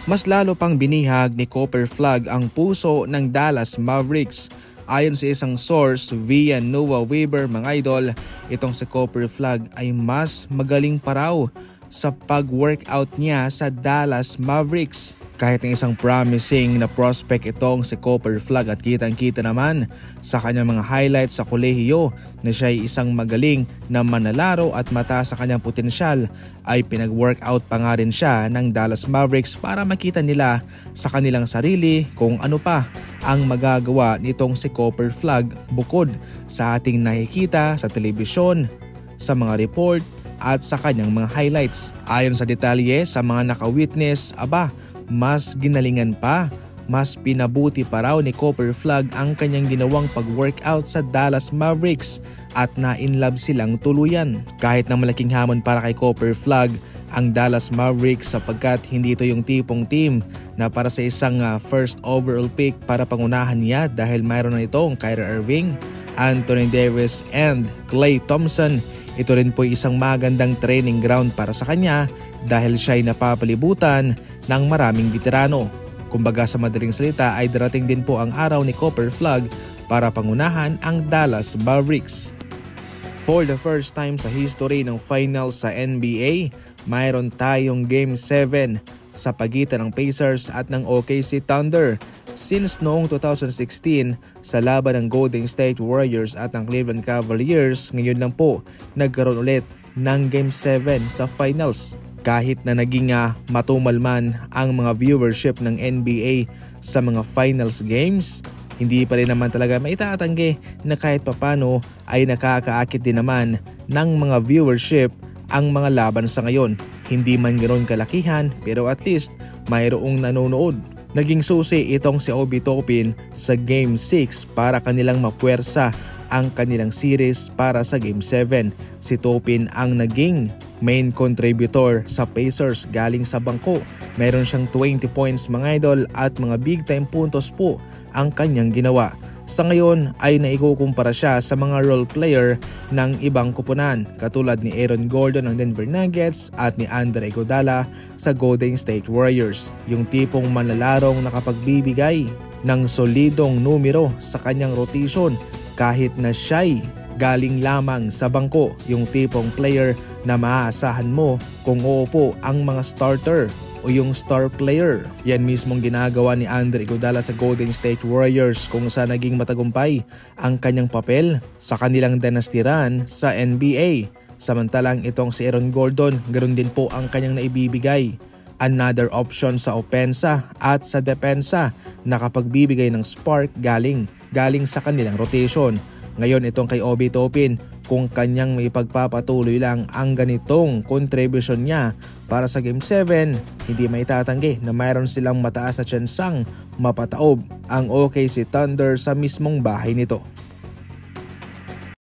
Mas lalo pang binihag ni Cooper Flagg ang puso ng Dallas Mavericks. Ayon sa isang source via Noah Weber mga idol, itong si Cooper Flagg ay mas magaling pa raw sa pag-workout niya sa Dallas Mavericks. Kahit ng isang promising na prospect itong si Cooper Flagg at kitang-kita naman sa kanyang mga highlights sa kolehiyo na siya ay isang magaling na manlalaro at mataas sa kanyang potensyal, ay pinag-workout pa nga rin siya ng Dallas Mavericks para makita nila sa kanilang sarili kung ano pa ang magagawa nitong si Cooper Flagg bukod sa ating nakikita sa telebisyon, sa mga report at sa kanyang mga highlights. Ayon sa detalye sa mga naka-witness, mas ginalingan pa, mas pinabuti pa raw ni Cooper Flagg ang kanyang ginawang pag-workout sa Dallas Mavericks at na-inlove silang tuluyan. Kahit na malaking hamon para kay Cooper Flagg ang Dallas Mavericks sapagkat hindi ito yung tipong team na para sa isang first overall pick para pangunahan niya dahil mayroon na itong Kyrie Irving, Anthony Davis and Klay Thompson. Ito rin po isang magandang training ground para sa kanya dahil siya ay napapalibutan ng maraming veterano. Kumbaga sa madaling salita ay darating din po ang araw ni Cooper Flagg para pangunahan ang Dallas Mavericks. For the first time sa history ng finals sa NBA, mayroon tayong Game 7 sa pagitan ng Pacers at ng OKC Thunder. Since noong 2016 sa laban ng Golden State Warriors at ng Cleveland Cavaliers, ngayon lang po nagkaroon ulit ng Game 7 sa finals. Kahit na naging matumal man ang mga viewership ng NBA sa mga finals games, hindi pa rin naman talaga maitatanggi na kahit papano ay nakakaakit din naman ng mga viewership ang mga laban sa ngayon. Hindi man ganoon kalakihan pero at least mayroong nanonood. Naging susi itong si Obi Toppin sa Game 6 para kanilang mapuwersa ang kanilang series para sa Game 7. Si Toppin ang naging main contributor sa Pacers galing sa bangko. Meron siyang 20 points mga idol at mga big time puntos po ang kanyang ginawa. Sa ngayon ay naikukumpara siya sa mga role player ng ibang kupunan katulad ni Aaron Gordon ng Denver Nuggets at ni Andre Iguodala sa Golden State Warriors. Yung tipong manlalarong nakapagbibigay ng solidong numero sa kanyang rotation kahit na siya'y galing lamang sa bangko, yung tipong player na maaasahan mo kung uupo ang mga starter o yung star player. Yan mismong ginagawa ni Andre Iguodala sa Golden State Warriors kung saan naging matagumpay ang kanyang papel sa kanilang dynasty run sa NBA. Samantalang itong si Aaron Gordon, ganoon din po ang kanyang naibibigay. Another option sa opensa at sa depensa, nakapagbibigay ng spark galing sa kanilang rotation. Ngayon itong kay Obi Toppin, kung kanyang may pagpapatuloy lang ang ganitong contribution niya para sa Game 7, hindi maitatanggi na mayroon silang mataas na tsansang mapataob ang OKC Thunder sa mismong bahay nito.